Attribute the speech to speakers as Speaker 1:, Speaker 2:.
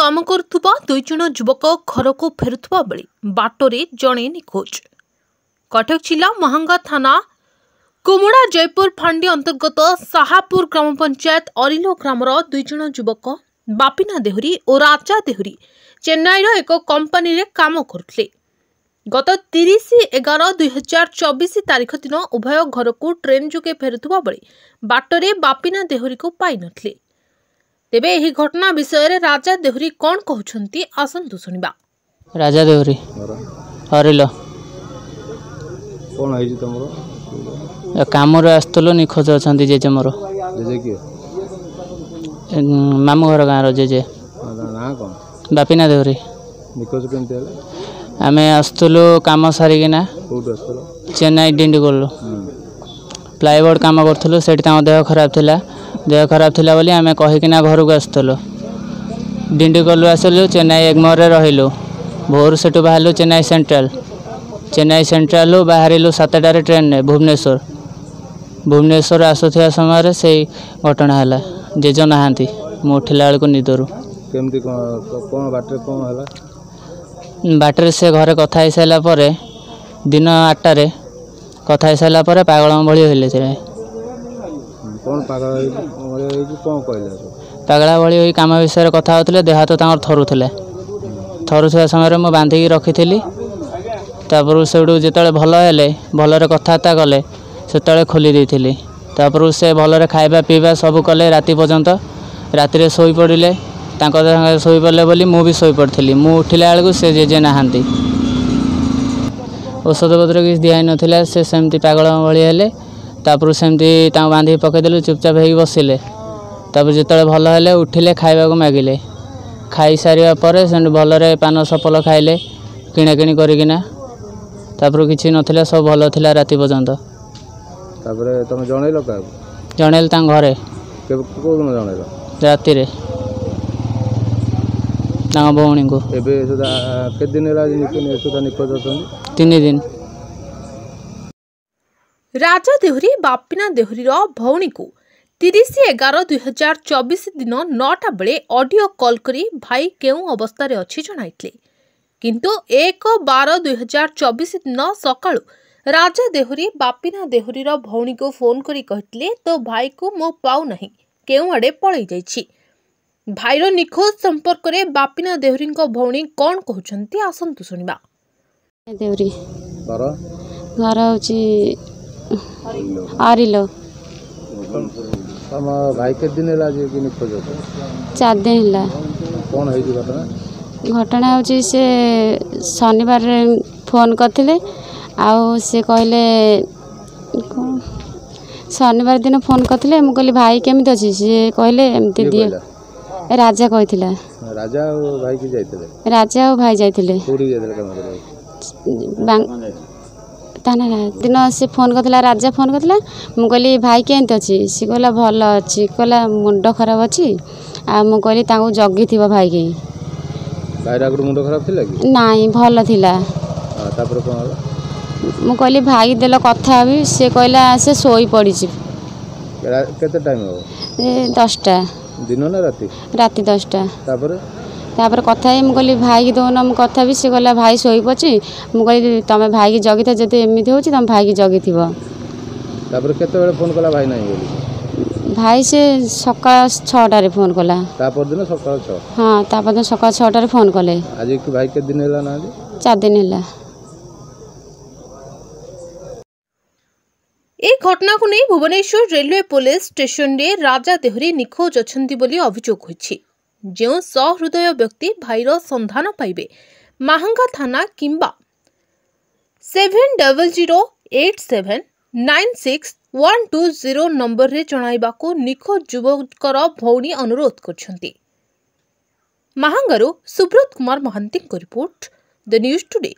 Speaker 1: काम करुवा 2 जण युवक घर को फेरुवा बेले बाटरे जड़े निखोज। कटक जिला महांगा थाना कुमुड़ा जयपुर फांडी अंतर्गत साहापुर ग्राम पंचायत अरिलो ग्रामर 2 जण युवक बापिना देहुरी और राजा देहुरी चेन्नईर एक कंपनी रे काम करुले। गत 30/11/2024 तारीख दिन उभय घर को ट्रेन जोगे फेरुवा बेले बाटरे बापिना देहुरी को पाई नथिले। तेबे एही घटना विषय रे राजा देहुरी कौन कहउछंती आसंतु सुनिबा।
Speaker 2: राजा देहुरी हरिलो
Speaker 3: कौन है जी तमरो
Speaker 2: काम रे आस्तलो निखोज अछंती जेजे मोर
Speaker 3: जेजे की
Speaker 2: मामू घर गाँव जेजे
Speaker 3: ना कौन
Speaker 2: बापिना देहुरी
Speaker 3: निखोज केमते हला
Speaker 2: आमे आस्तलो काम सारिकिना
Speaker 3: कोठ आस्तलो
Speaker 2: चेन्नई डिंडीगोल प्लाईबोर्ड काम करथलो। सेठी ताम देह खराब थिला बोली आमे कहिकिना घर को आस्तलो। डिंडीगोल आसलु चेन्नई एग्मोर रे रहिलु। भोर सेठु बाहरलु चेन्नई सेंट्रल बाहरिलु 7टारे ट्रेन ने भुवनेश्वर आसुथिया समय से घटना हला। जेज नहांती मु उठिला बेलू निदरु
Speaker 3: केमती कोन बाटरे कोन हला
Speaker 2: बाटरे से घरे कथा ही सारा पर दिन 8टारे कथा ही सारा पर पागल भली होइले छे
Speaker 3: कोन पागल कोन कहले
Speaker 2: पागला भली होई काम विषय कथा होतले। देह हाथ तांकर थरुथुला समय मु बांधिकी रखिथिली। तापर सेडू जेतले भलरे कथबार्ता कले सेतले खोली देइथिली। तापर से भलरे खाइबा पीबा सब कले राति पर्यंत। राति रे सोई पड़िले तांको संगे सोई पड़ले बोली मु भी सोई पड़थिली। मु उठिला बेलू से जेजे नहांती औषध पत्र किसी दिया नथिला। से सेमती पागल भली हेले। तापर सेमती तांको बांधी पकईदेलु चुपचाप होगी बसिले। तापर जिते भल हेले उठिले खाइबा को मागिले। खाई सारिया पर से भलरे पान सफल खाइले किणाकिणी करिकिना। तापर किछि नथिला सब भल थिला राति पर्यंत।
Speaker 3: तापर तुम जणैलो का
Speaker 2: जणैल तां घरे
Speaker 3: के को जणैलो
Speaker 2: राति रे तां भौणी को
Speaker 3: एबे सुदा के दिन ला सुदा निखोज अछन
Speaker 2: 3 दिन।
Speaker 1: राजा देहुरी बापिना देहुरीर भौणी को 30/11/2024 दिन 9टा बेले ऑडियो कॉल करी भाई केउ अवस्था रे अछि जणाइतले। किंतु 1/12/2024 दिन सकाळु राजा देहुरी बापिना देहुरीर भौणी को फोन करी कहतले तो भाई को मो पाउ नहीं केउ आडे पळै जाइछि। भाईर निखोज संपर्क रे बापिना देहुरी को भौणी कोन कहउछंती आसंतु सुनिबा।
Speaker 2: देहुरी घर होछि आरिलो
Speaker 3: हम भाई के दिन ला जे कि निखोज
Speaker 2: 4 दिन हला।
Speaker 3: कोन है घटना
Speaker 2: घटना होछि से शनिवार फोन करथिले आउ से कहले शनिवार दिन फोन करथिले। मु कहली भाई केमिति अछि से कहले एमति दियो राजा कहिथिला।
Speaker 3: राजा और भाई की जाइतले
Speaker 2: राजा और भाई जाइतले
Speaker 3: पूरी जाइतले काम करे
Speaker 2: ताना दिन से फोन करथिला। राजा फोन करथिला मु कहली भाई केमिति अछि से कहला भल अछि कहला मुंड खराब अछि आ मु कहली ताको जगी थिबा भाई के
Speaker 3: भाई रागुर मुंड खराब थिला कि
Speaker 2: नाही भल थिला।
Speaker 3: तापर कोन हला
Speaker 2: मु कहली भाई देलो कथा भी से कहला से सोई पड़ी छी।
Speaker 3: केते टाइम हो
Speaker 2: 10टा
Speaker 3: दिन ना राति
Speaker 2: 10टा।
Speaker 3: तापर
Speaker 2: कथा ही मुझे भाई की दौन मु कथा भी सी कहला भाई शोई पची मुझे तुम भाई की जगी था जब एमती हो तुम भाई की जगी थी।
Speaker 3: तापर केते बेले फोन कला भाई नहीं बोली
Speaker 2: भाई से सकाळ 6टारे फोन कला।
Speaker 3: तापर दिन सकाळ 6
Speaker 2: हां तापर दिन सकाळ 6टारे फोन कले।
Speaker 3: आज कि भाई के दिन हला ना
Speaker 1: 4 दिन हला। ए घटना को नहीं भुवनेश्वर रेलवे पुलिस स्टेशन रे राजा देहुरी निखोज अछंती बोली अभियोग होइछि। जो सहृदय व्यक्ति भाईर संधान पाइबे महांगा थाना किंबा 7008796120 नंबर रे जणाइबा को निखोज युवकर भौणी अनुरोध करछंती। महांगारू सुब्रत कुमार महांती को रिपोर्ट द न्यूज टुडे।